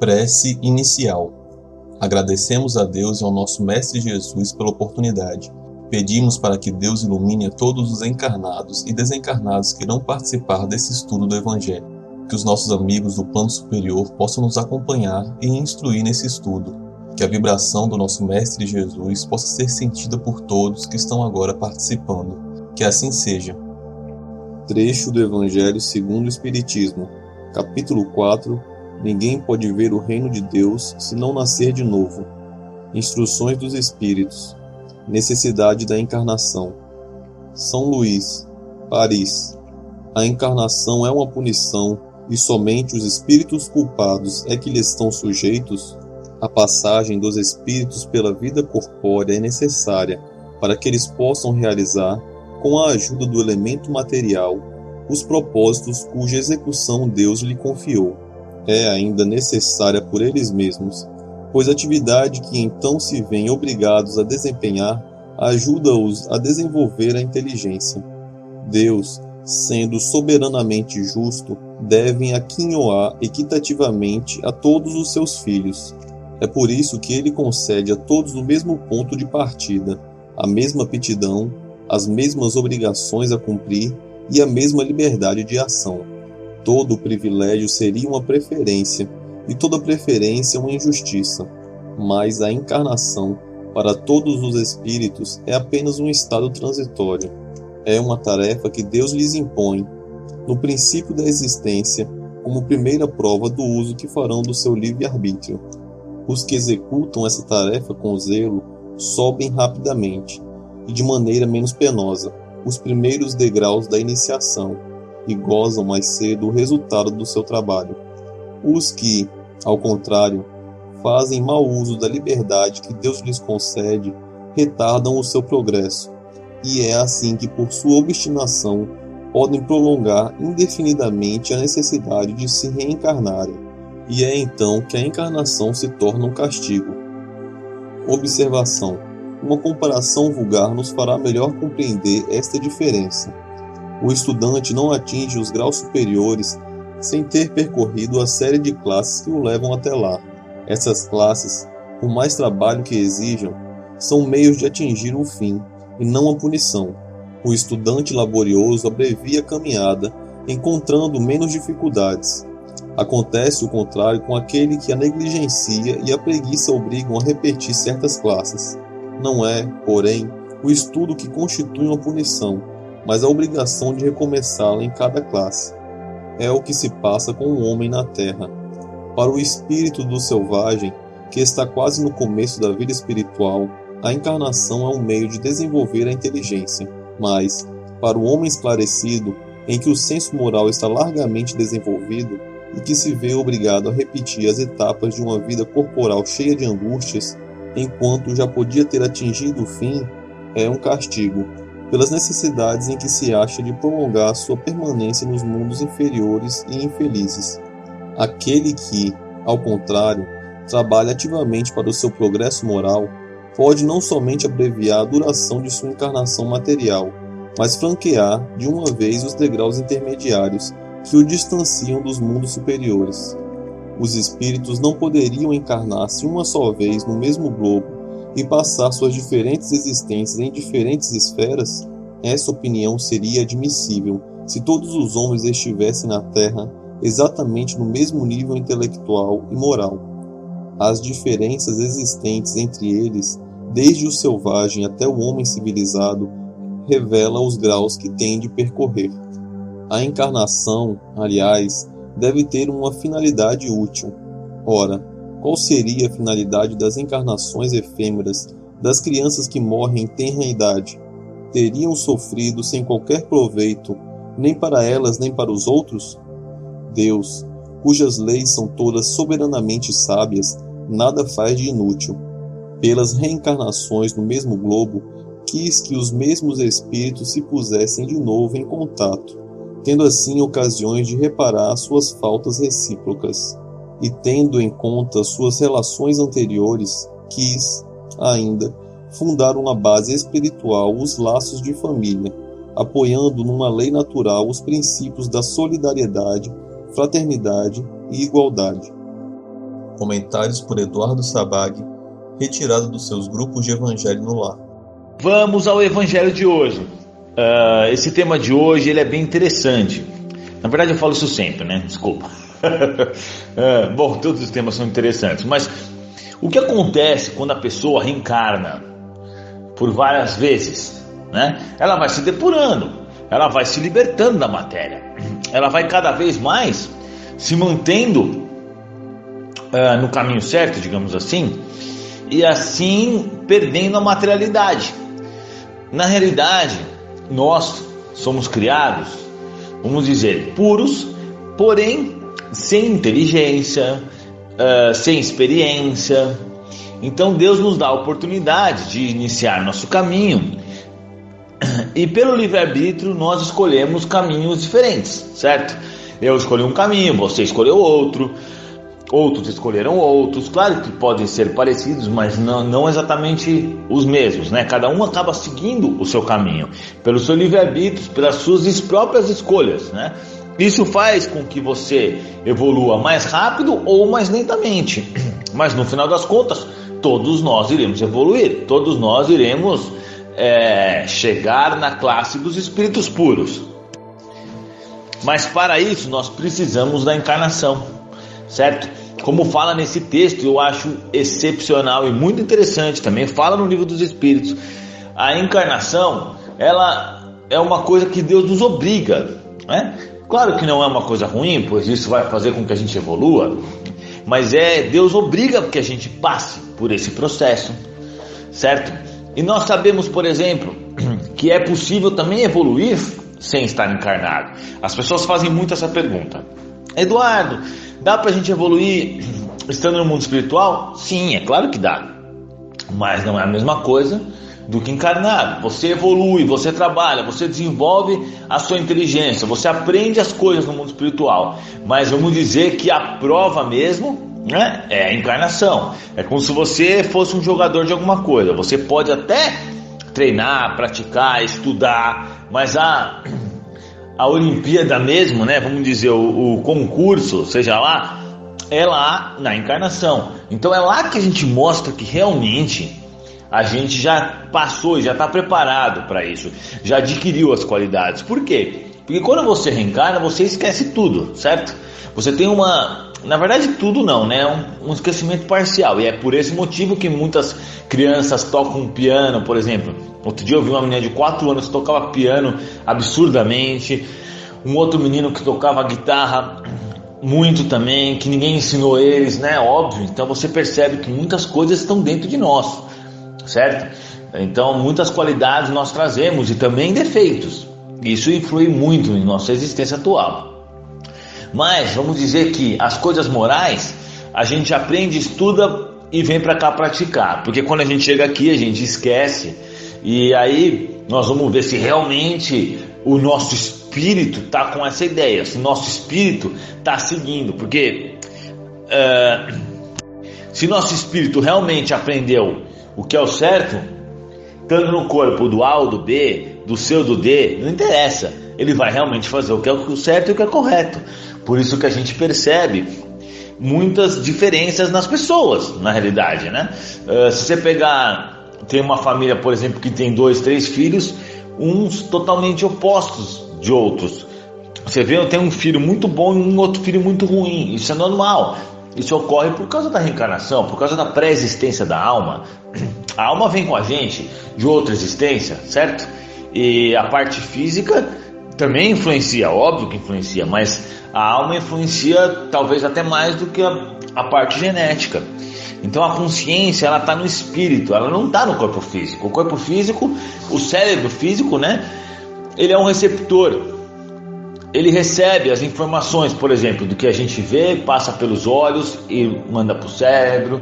Prece inicial. Agradecemos a Deus e ao nosso Mestre Jesus pela oportunidade. Pedimos para que Deus ilumine a todos os encarnados e desencarnados que irão participar desse estudo do Evangelho. Que os nossos amigos do plano superior possam nos acompanhar e instruir nesse estudo. Que a vibração do nosso Mestre Jesus possa ser sentida por todos que estão agora participando. Que assim seja. Trecho do Evangelho segundo o Espiritismo, capítulo 4. Ninguém pode ver o reino de Deus se não nascer de novo. Instruções dos Espíritos. Necessidade da encarnação. São Luís, Paris. A encarnação é uma punição e somente os espíritos culpados é que lhe estão sujeitos? A passagem dos espíritos pela vida corpórea é necessária para que eles possam realizar, com a ajuda do elemento material, os propósitos cuja execução Deus lhe confiou. É ainda necessária por eles mesmos, pois a atividade que então se veem obrigados a desempenhar ajuda-os a desenvolver a inteligência. Deus, sendo soberanamente justo, deve aquinhoar equitativamente a todos os seus filhos. É por isso que ele concede a todos o mesmo ponto de partida, a mesma aptidão, as mesmas obrigações a cumprir e a mesma liberdade de ação. Todo privilégio seria uma preferência, e toda preferência uma injustiça. Mas a encarnação, para todos os espíritos, é apenas um estado transitório. É uma tarefa que Deus lhes impõe, no princípio da existência, como primeira prova do uso que farão do seu livre-arbítrio. Os que executam essa tarefa com zelo sobem rapidamente, e de maneira menos penosa, os primeiros degraus da iniciação, e gozam mais cedo o resultado do seu trabalho. Os que, ao contrário, fazem mau uso da liberdade que Deus lhes concede, retardam o seu progresso, e é assim que, por sua obstinação, podem prolongar indefinidamente a necessidade de se reencarnarem, e é então que a encarnação se torna um castigo. Observação: uma comparação vulgar nos fará melhor compreender esta diferença. O estudante não atinge os graus superiores sem ter percorrido a série de classes que o levam até lá. Essas classes, por mais trabalho que exijam, são meios de atingir o fim, e não a punição. O estudante laborioso abrevia a caminhada, encontrando menos dificuldades. Acontece o contrário com aquele que a negligencia e a preguiça obrigam a repetir certas classes. Não é, porém, o estudo que constitui uma punição, mas a obrigação de recomeçá-la em cada classe. É o que se passa com o homem na terra. Para o espírito do selvagem, que está quase no começo da vida espiritual, a encarnação é um meio de desenvolver a inteligência, mas, para o homem esclarecido, em que o senso moral está largamente desenvolvido e que se vê obrigado a repetir as etapas de uma vida corporal cheia de angústias, enquanto já podia ter atingido o fim, é um castigo, pelas necessidades em que se acha de prolongar sua permanência nos mundos inferiores e infelizes. Aquele que, ao contrário, trabalha ativamente para o seu progresso moral, pode não somente abreviar a duração de sua encarnação material, mas franquear de uma vez os degraus intermediários que o distanciam dos mundos superiores. Os espíritos não poderiam encarnar-se uma só vez no mesmo globo e passar suas diferentes existências em diferentes esferas? Essa opinião seria admissível se todos os homens estivessem na Terra exatamente no mesmo nível intelectual e moral. As diferenças existentes entre eles, desde o selvagem até o homem civilizado, revelam os graus que têm de percorrer. A encarnação, aliás, deve ter uma finalidade útil. Ora, qual seria a finalidade das encarnações efêmeras das crianças que morrem em tenra idade? Teriam sofrido sem qualquer proveito, nem para elas nem para os outros? Deus, cujas leis são todas soberanamente sábias, nada faz de inútil. Pelas reencarnações no mesmo globo, quis que os mesmos espíritos se pusessem de novo em contato, tendo assim ocasiões de reparar suas faltas recíprocas. E tendo em conta suas relações anteriores, quis, ainda, fundar uma base espiritual os laços de família, apoiando numa lei natural os princípios da solidariedade, fraternidade e igualdade. Comentários por Eduardo Sabag, retirado dos seus grupos de Evangelho no Lar. Vamos ao Evangelho de hoje. Esse tema de hoje ele é bem interessante. Na verdade eu falo isso sempre, né? Desculpa. Bom, todos os temas são interessantes, mas o que acontece quando a pessoa reencarna por várias vezes, né? Ela vai se depurando, ela vai se libertando da matéria, ela vai cada vez mais se mantendo no caminho certo, digamos assim, e assim perdendo a materialidade. Na realidade, nós somos criados, vamos dizer, puros, porém sem inteligência, sem experiência. Então Deus nos dá a oportunidade de iniciar nosso caminho, e pelo livre-arbítrio nós escolhemos caminhos diferentes, certo? Eu escolhi um caminho, você escolheu outro, outros escolheram outros. Claro que podem ser parecidos, mas não exatamente os mesmos, né? Cada um acaba seguindo o seu caminho, pelo seu livre-arbítrio, pelas suas próprias escolhas, né? Isso faz com que você evolua mais rápido ou mais lentamente, mas no final das contas, todos nós iremos evoluir, todos nós iremos chegar na classe dos espíritos puros. Mas para isso nós precisamos da encarnação, certo? Como fala nesse texto, eu acho excepcional e muito interessante, também fala no Livro dos Espíritos. A encarnação, ela é uma coisa que Deus nos obriga, né? Claro que não é uma coisa ruim, pois isso vai fazer com que a gente evolua, mas Deus obriga que a gente passe por esse processo, certo? E nós sabemos, por exemplo, que é possível também evoluir sem estar encarnado. As pessoas fazem muito essa pergunta: Eduardo, dá pra gente evoluir estando no mundo espiritual? Sim, é claro que dá, mas não é a mesma coisa do que encarnado. Você evolui, você trabalha, você desenvolve a sua inteligência, você aprende as coisas no mundo espiritual, mas vamos dizer que a prova mesmo, né, é a encarnação. É como se você fosse um jogador de alguma coisa. Você pode até treinar, praticar, estudar, mas a Olimpíada mesmo, né, vamos dizer, o concurso, seja lá, é lá na encarnação. Então é lá que a gente mostra que realmente a gente já passou, já está preparado para isso, já adquiriu as qualidades. Por quê? Porque quando você reencarna, você esquece tudo, certo? Você tem na verdade tudo não, né? Um esquecimento parcial, e é por esse motivo que muitas crianças tocam piano, por exemplo. Outro dia eu vi uma menina de 4 anos que tocava piano absurdamente, um outro menino que tocava guitarra muito também, que ninguém ensinou eles, né? Óbvio. Então você percebe que muitas coisas estão dentro de nós, certo? Então muitas qualidades nós trazemos e também defeitos. Isso influi muito em nossa existência atual. Mas vamos dizer que as coisas morais a gente aprende, estuda e vem para cá praticar, porque quando a gente chega aqui a gente esquece, e aí nós vamos ver se realmente o nosso espírito está com essa ideia, se o nosso espírito está seguindo, porque se nosso espírito realmente aprendeu o que é o certo, estando no corpo do A ou do B, do C ou do D, não interessa, ele vai realmente fazer o que é o certo e o que é correto. Por isso que a gente percebe muitas diferenças nas pessoas, na realidade, né? Se você pegar, tem uma família, por exemplo, que tem 2, 3 filhos, uns totalmente opostos de outros. Você vê, tem um filho muito bom e um outro filho muito ruim. Isso é normal. Isso ocorre por causa da reencarnação, por causa da pré-existência da alma. A alma vem com a gente de outra existência, certo? E a parte física também influencia, óbvio que influencia, mas a alma influencia talvez até mais do que a parte genética. Então a consciência, ela está no espírito, ela não está no corpo físico. O corpo físico, o cérebro físico, né? Ele é um receptor. Ele recebe as informações, por exemplo, do que a gente vê, passa pelos olhos e manda para o cérebro.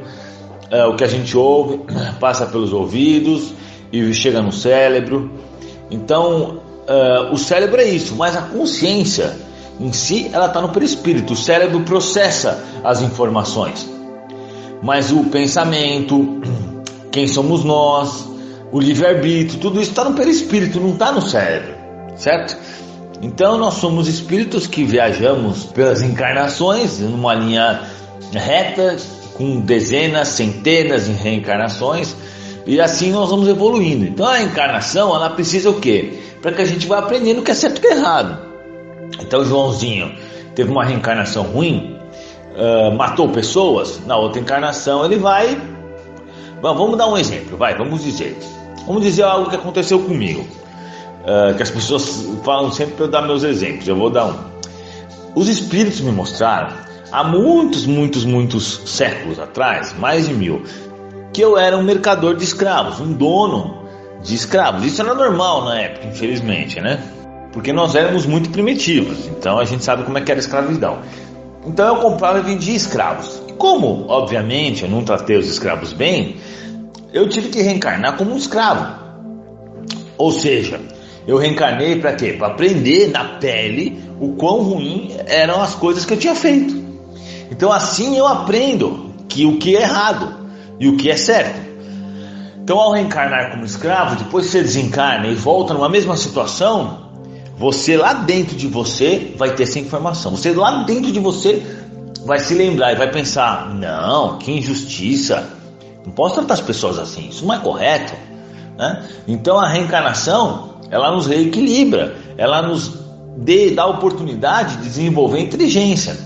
O que a gente ouve passa pelos ouvidos e chega no cérebro. Então o cérebro é isso, mas a consciência em si, ela está no perispírito. O cérebro processa as informações, mas o pensamento, quem somos nós, o livre-arbítrio, tudo isso está no perispírito, não está no cérebro, certo? Então nós somos espíritos que viajamos pelas encarnações numa linha reta, com dezenas, centenas de reencarnações, e assim nós vamos evoluindo. Então a reencarnação, ela precisa o quê? Para que a gente vá aprendendo o que é certo e o que é errado. Então Joãozinho teve uma reencarnação ruim, matou pessoas. Na outra encarnação ele vai... Vamos dar um exemplo, vamos dizer algo que aconteceu comigo, que as pessoas falam sempre para eu dar meus exemplos. Eu vou dar um. Os espíritos me mostraram, há muitos séculos atrás, mais de 1000, que eu era um mercador de escravos, um dono de escravos. Isso era normal na época, infelizmente, né? Porque nós éramos muito primitivos, então a gente sabe como é que era a escravidão. Então eu comprava e vendia escravos. Como, obviamente, eu não tratei os escravos bem, eu tive que reencarnar como um escravo. Ou seja, eu reencarnei para quê? Para aprender na pele o quão ruim eram as coisas que eu tinha feito. Então assim eu aprendo o que é errado e o que é certo. Então ao reencarnar como escravo, depois que você desencarna e volta numa mesma situação, você lá dentro de você vai ter essa informação. Você lá dentro de você vai se lembrar e vai pensar: não, que injustiça, não posso tratar as pessoas assim, isso não é correto, né? Então a reencarnação, ela nos reequilibra, ela nos dá a oportunidade de desenvolver inteligência.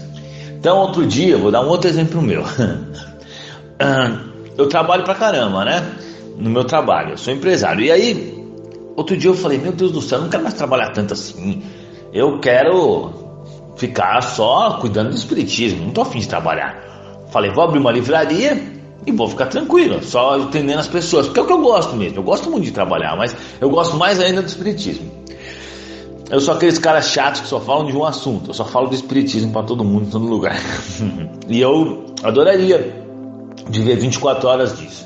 Então outro dia, vou dar um outro exemplo meu. Eu trabalho pra caramba, né? No meu trabalho, eu sou empresário. E aí, outro dia eu falei: meu Deus do céu, eu não quero mais trabalhar tanto assim. Eu quero ficar só cuidando do espiritismo, não tô afim de trabalhar. Falei: vou abrir uma livraria e vou ficar tranquilo, só atendendo as pessoas, porque é o que eu gosto mesmo. Eu gosto muito de trabalhar, mas eu gosto mais ainda do espiritismo. Eu sou aqueles caras chatos que só falam de um assunto. Eu só falo do espiritismo para todo mundo, em todo lugar. E eu adoraria viver 24 horas disso.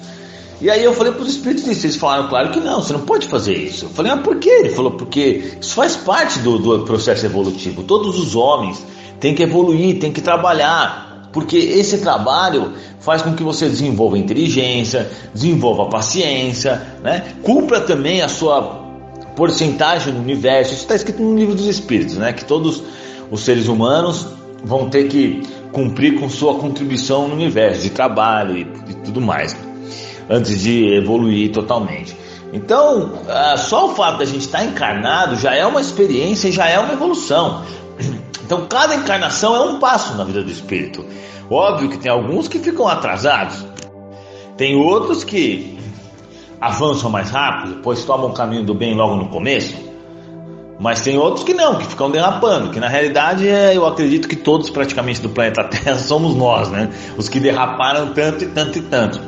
E aí eu falei para os espíritos disso, eles falaram: claro que não, você não pode fazer isso. Eu falei: mas por quê? Ele falou: porque isso faz parte do processo evolutivo. Todos os homens têm que evoluir, têm que trabalhar, porque esse trabalho faz com que você desenvolva inteligência, desenvolva paciência, né? Cumpra também a sua porcentagem no universo. Isso está escrito no livro dos espíritos, né? Que todos os seres humanos vão ter que cumprir com sua contribuição no universo, de trabalho e tudo mais, antes de evoluir totalmente. Então, só o fato da gente estar encarnado já é uma experiência e já é uma evolução. Então, cada encarnação é um passo na vida do espírito. Óbvio que tem alguns que ficam atrasados, tem outros que avançam mais rápido, pois tomam o caminho do bem logo no começo, mas tem outros que não, que ficam derrapando, que na realidade eu acredito que todos praticamente do planeta Terra somos nós, né? Os que derraparam tanto e tanto e tanto.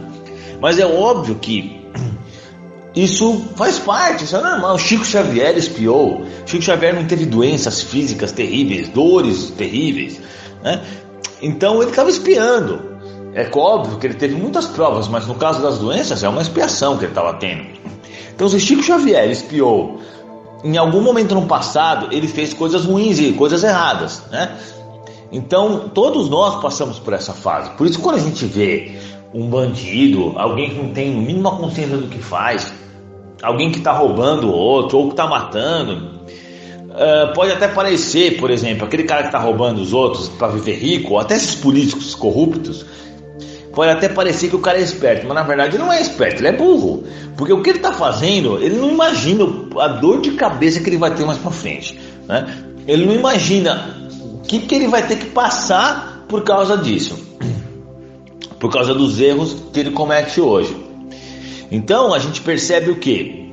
Mas é óbvio que isso faz parte, isso é normal. Chico Xavier espiou. Chico Xavier não teve doenças físicas terríveis, dores terríveis, né? Então ele estava espiando. É óbvio que ele teve muitas provas, mas no caso das doenças é uma expiação que ele estava tendo. Então se Chico Xavier espiou, em algum momento no passado ele fez coisas ruins e coisas erradas, né? Então todos nós passamos por essa fase. Por isso, quando a gente vê um bandido, alguém que não tem no mínimo a consciência do que faz, alguém que está roubando o outro ou que está matando, pode até parecer, por exemplo, aquele cara que está roubando os outros para viver rico, ou até esses políticos corruptos, pode até parecer que o cara é esperto, mas na verdade ele não é esperto, ele é burro, porque o que ele está fazendo, ele não imagina a dor de cabeça que ele vai ter mais para frente, né? Ele não imagina o que ele vai ter que passar por causa disso, por causa dos erros que ele comete hoje. Então a gente percebe o quê?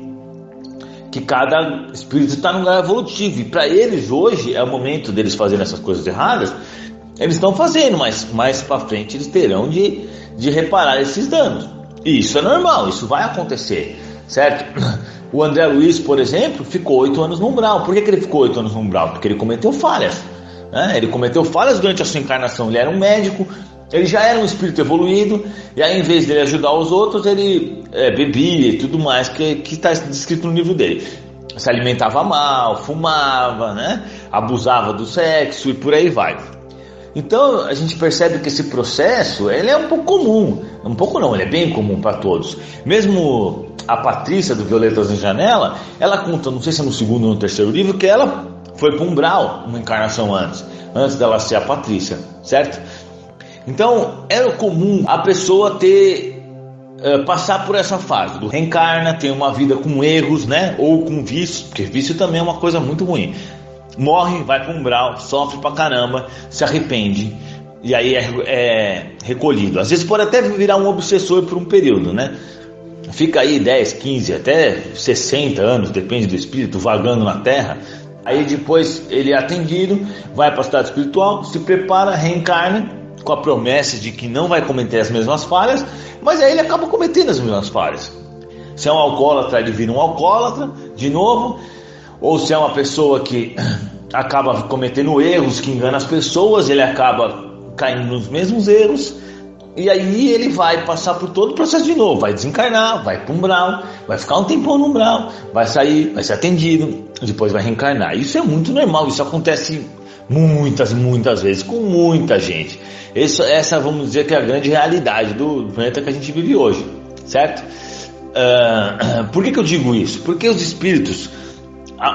Que cada espírito está num lugar evolutivo, e para eles hoje é o momento deles fazerem essas coisas erradas. Eles estão fazendo, mas mais para frente eles terão de reparar esses danos. E isso é normal, isso vai acontecer, certo? O André Luiz, por exemplo, ficou 8 anos no umbral. Por que ele ficou 8 anos no umbral? Porque ele cometeu falhas, né? Ele cometeu falhas durante a sua encarnação. Ele era um médico, ele já era um espírito evoluído, e aí, em vez de ele ajudar os outros, ele bebia e tudo mais que está descrito no livro dele. Se alimentava mal, fumava, né? Abusava do sexo e por aí vai. Então a gente percebe que esse processo ele é um pouco comum, um pouco não, ele é bem comum para todos. Mesmo a Patrícia do Violetas na Janela, ela conta, não sei se é no segundo ou no terceiro livro, que ela foi para um umbral uma encarnação antes dela ser a Patrícia, certo? Então era comum a pessoa passar por essa fase do reencarna, tem uma vida com erros, né? Ou com vício, porque vício também é uma coisa muito ruim. Morre, vai para um umbral, sofre pra caramba, se arrepende e aí é recolhido. Às vezes pode até virar um obsessor por um período, né? Fica aí 10, 15, até 60 anos, depende do espírito, vagando na terra. Aí depois ele é atendido, vai para a cidade espiritual, se prepara, reencarna, com a promessa de que não vai cometer as mesmas falhas, mas aí ele acaba cometendo as mesmas falhas. Se é um alcoólatra, ele vira um alcoólatra de novo, ou se é uma pessoa que acaba cometendo erros, que engana as pessoas, ele acaba caindo nos mesmos erros, e aí ele vai passar por todo o processo de novo, vai desencarnar, vai para um umbral, vai ficar um tempão no umbral, vai sair, vai ser atendido, depois vai reencarnar. Isso é muito normal, isso acontece muitas vezes com muita gente. Essa vamos dizer que é a grande realidade do planeta que a gente vive hoje, certo? Por que eu digo isso? Porque os espíritos,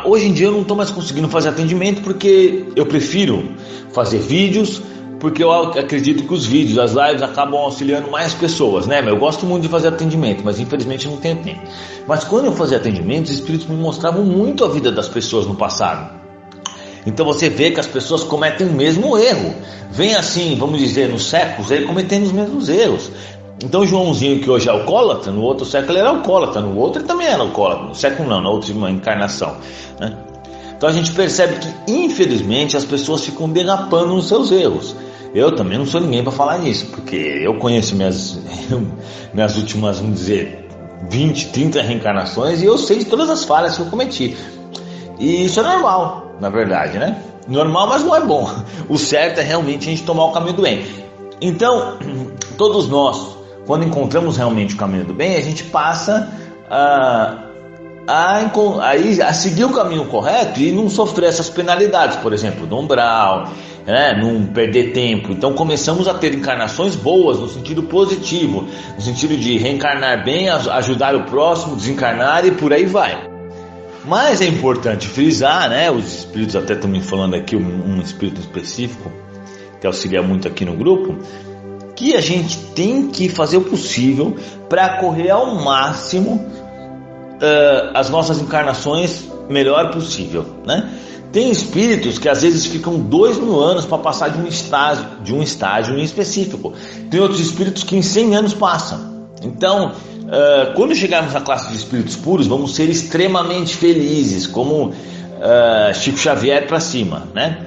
hoje em dia eu não estou mais conseguindo fazer atendimento, porque eu prefiro fazer vídeos, porque eu acredito que os vídeos, as lives acabam auxiliando mais pessoas, né? Eu gosto muito de fazer atendimento, mas infelizmente eu não tenho tempo. Mas quando eu fazia atendimento, os espíritos me mostravam muito a vida das pessoas no passado. Então você vê que as pessoas cometem o mesmo erro. Vem assim, vamos dizer, nos séculos, ele cometendo os mesmos erros. Então o Joãozinho, que hoje é alcoólatra, no outro século ele era alcoólatra, no outro ele também era alcoólatra, no século não, na última encarnação, né? Então a gente percebe que infelizmente as pessoas ficam derrapando nos seus erros. Eu também não sou ninguém para falar nisso, porque eu conheço minhas últimas, vamos dizer, 20, 30 reencarnações, e eu sei de todas as falhas que eu cometi. E isso é normal, na verdade, né? Normal, mas não é bom. O certo é realmente a gente tomar o caminho do bem. Então, todos nós, quando encontramos realmente o caminho do bem, a gente passa a seguir o caminho correto e não sofrer essas penalidades, por exemplo, do umbral, né? Não perder tempo. Então começamos a ter encarnações boas, no sentido positivo, no sentido de reencarnar bem, ajudar o próximo, desencarnar e por aí vai. Mas é importante frisar, né? Os espíritos, até estão me falando aqui um espírito específico que auxilia muito aqui no grupo, que a gente tem que fazer o possível para correr ao máximo as nossas encarnações melhor possível, né? Tem espíritos que às vezes ficam 2000 anos para passar de um estágio em específico. Tem outros espíritos que em 100 anos passam. Então, quando chegarmos na classe de espíritos puros, vamos ser extremamente felizes, como Chico Xavier para cima, né?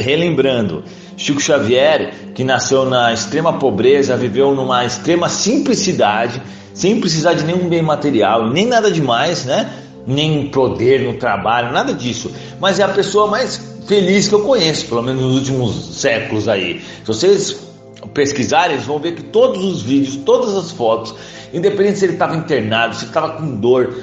Relembrando, Chico Xavier, que nasceu na extrema pobreza, viveu numa extrema simplicidade, sem precisar de nenhum bem material, nem nada demais, né? Nem poder no trabalho, nada disso. Mas é a pessoa mais feliz que eu conheço, pelo menos nos últimos séculos aí. Se vocês pesquisarem, eles vão ver que todos os vídeos, todas as fotos, independente se ele estava internado, se ele estava com dor,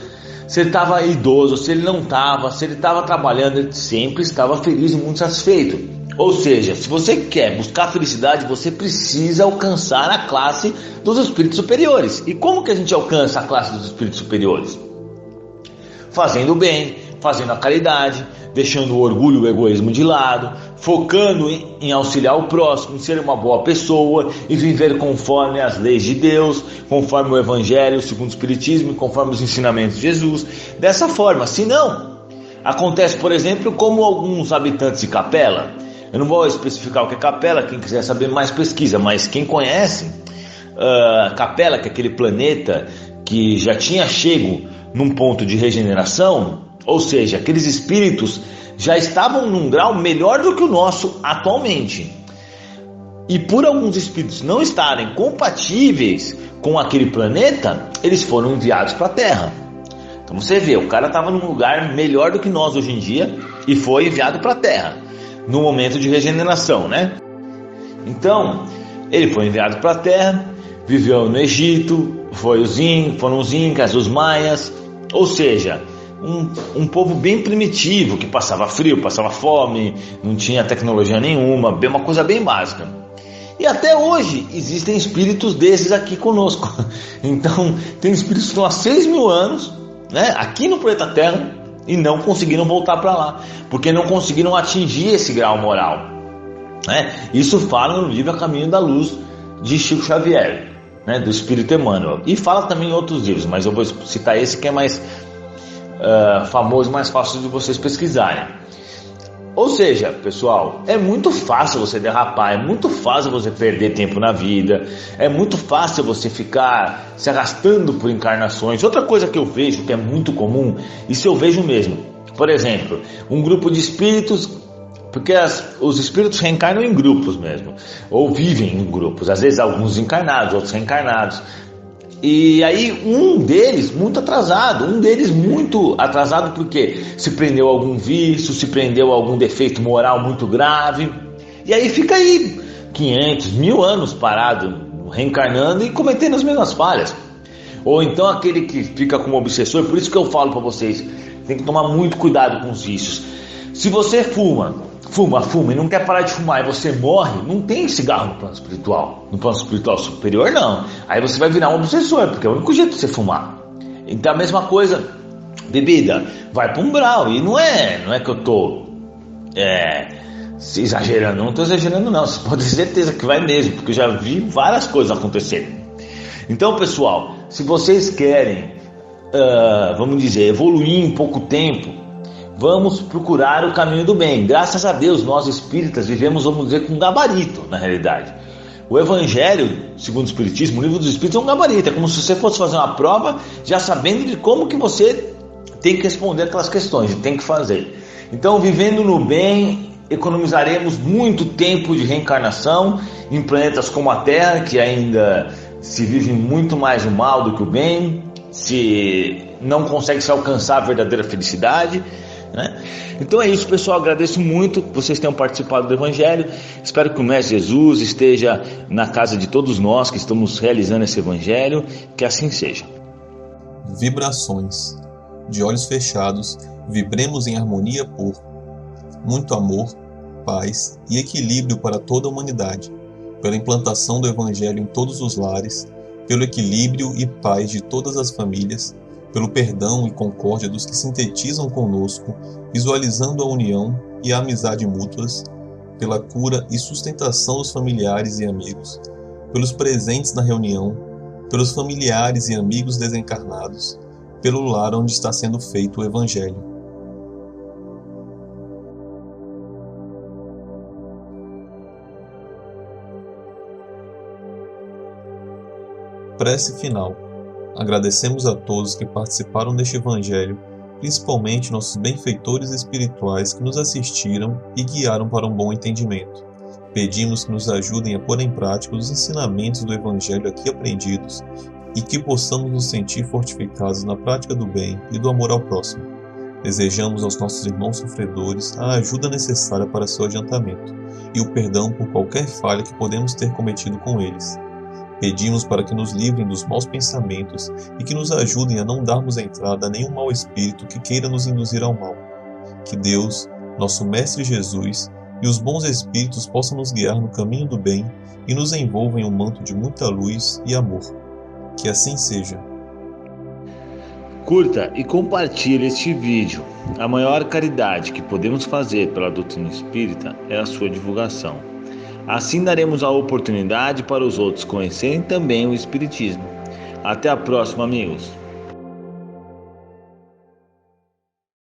se ele estava idoso, se ele não estava, se ele estava trabalhando, ele sempre estava feliz e muito satisfeito. Ou seja, se você quer buscar felicidade, você precisa alcançar a classe dos espíritos superiores. E como que a gente alcança a classe dos espíritos superiores? Fazendo o bem, fazendo a caridade, deixando o orgulho e o egoísmo de lado, focando em auxiliar o próximo, em ser uma boa pessoa e viver conforme as leis de Deus, conforme o Evangelho, segundo o Espiritismo, conforme os ensinamentos de Jesus. Dessa forma, se não, acontece, por exemplo, como alguns habitantes de Capela. Eu não vou especificar o que é Capela, quem quiser saber mais pesquisa, mas quem conhece Capela, que é aquele planeta que já tinha chego num ponto de regeneração, ou seja, aqueles espíritos já estavam num grau melhor do que o nosso atualmente. E por alguns espíritos não estarem compatíveis com aquele planeta, eles foram enviados para a Terra. Então você vê, o cara estava num lugar melhor do que nós hoje em dia e foi enviado para a Terra no momento de regeneração, né? Então ele foi enviado para a Terra, viveu no Egito, foram os Incas, os Maias, ou seja, um povo bem primitivo, que passava frio, passava fome, não tinha tecnologia nenhuma, uma coisa bem básica. E até hoje existem espíritos desses aqui conosco. Então tem espíritos que estão há 6.000 anos, né, aqui no planeta Terra, e não conseguiram voltar para lá, porque não conseguiram atingir esse grau moral. né? Isso fala no livro A Caminho da Luz, de Chico Xavier, né? Do Espírito Emmanuel. E fala também em outros livros, mas eu vou citar esse que é mais famoso, mais fácil de vocês pesquisarem. Ou seja, pessoal, é muito fácil você derrapar, é muito fácil você perder tempo na vida, é muito fácil você ficar se arrastando por encarnações. Outra coisa que eu vejo que é muito comum, isso eu vejo mesmo, por exemplo, um grupo de espíritos, porque os espíritos reencarnam em grupos mesmo, ou vivem em grupos, às vezes alguns encarnados, outros reencarnados. E aí um deles muito atrasado porque se prendeu a algum vício, se prendeu a algum defeito moral muito grave, e aí fica aí 500, 1000 anos parado, reencarnando e cometendo as mesmas falhas. Ou então aquele que fica como obsessor, por isso que eu falo para vocês, tem que tomar muito cuidado com os vícios. Se você fuma e não quer parar de fumar e você morre, não tem cigarro no plano espiritual superior não, aí você vai virar um obsessor, porque é o único jeito de você fumar. Então a mesma coisa, bebida, vai para um umbral, e não é que eu tô exagerando, não estou exagerando não, você pode ter certeza que vai mesmo, porque eu já vi várias coisas acontecerem. Então pessoal, se vocês querem, vamos dizer, evoluir em pouco tempo, vamos procurar o caminho do bem. Graças a Deus, nós espíritas vivemos, vamos dizer, com um gabarito, na realidade. O Evangelho, segundo o Espiritismo, o livro dos Espíritos é um gabarito. É como se você fosse fazer uma prova, já sabendo de como que você tem que responder aquelas questões, tem que fazer. Então, vivendo no bem, economizaremos muito tempo de reencarnação em planetas como a Terra, que ainda se vive muito mais o mal do que o bem, se não consegue se alcançar a verdadeira felicidade, né? Então é isso, pessoal, agradeço muito que vocês tenham participado do Evangelho, espero que o Mestre Jesus esteja na casa de todos nós que estamos realizando esse Evangelho, que assim seja. Vibrações. De olhos fechados, vibremos em harmonia por muito amor, paz e equilíbrio para toda a humanidade, pela implantação do Evangelho em todos os lares, pelo equilíbrio e paz de todas as famílias, pelo perdão e concórdia dos que sintetizam conosco, visualizando a união e a amizade mútuas, pela cura e sustentação dos familiares e amigos, pelos presentes na reunião, pelos familiares e amigos desencarnados, pelo lar onde está sendo feito o Evangelho. Prece final. Agradecemos a todos que participaram deste Evangelho, principalmente nossos benfeitores espirituais que nos assistiram e guiaram para um bom entendimento. Pedimos que nos ajudem a pôr em prática os ensinamentos do Evangelho aqui aprendidos e que possamos nos sentir fortificados na prática do bem e do amor ao próximo. Desejamos aos nossos irmãos sofredores a ajuda necessária para seu adiantamento e o perdão por qualquer falha que podemos ter cometido com eles. Pedimos para que nos livrem dos maus pensamentos e que nos ajudem a não darmos entrada a nenhum mau espírito que queira nos induzir ao mal. Que Deus, nosso Mestre Jesus, e os bons espíritos possam nos guiar no caminho do bem e nos envolvam em um manto de muita luz e amor. Que assim seja. Curta e compartilhe este vídeo. A maior caridade que podemos fazer pela doutrina espírita é a sua divulgação. Assim daremos a oportunidade para os outros conhecerem também o Espiritismo. Até a próxima, amigos.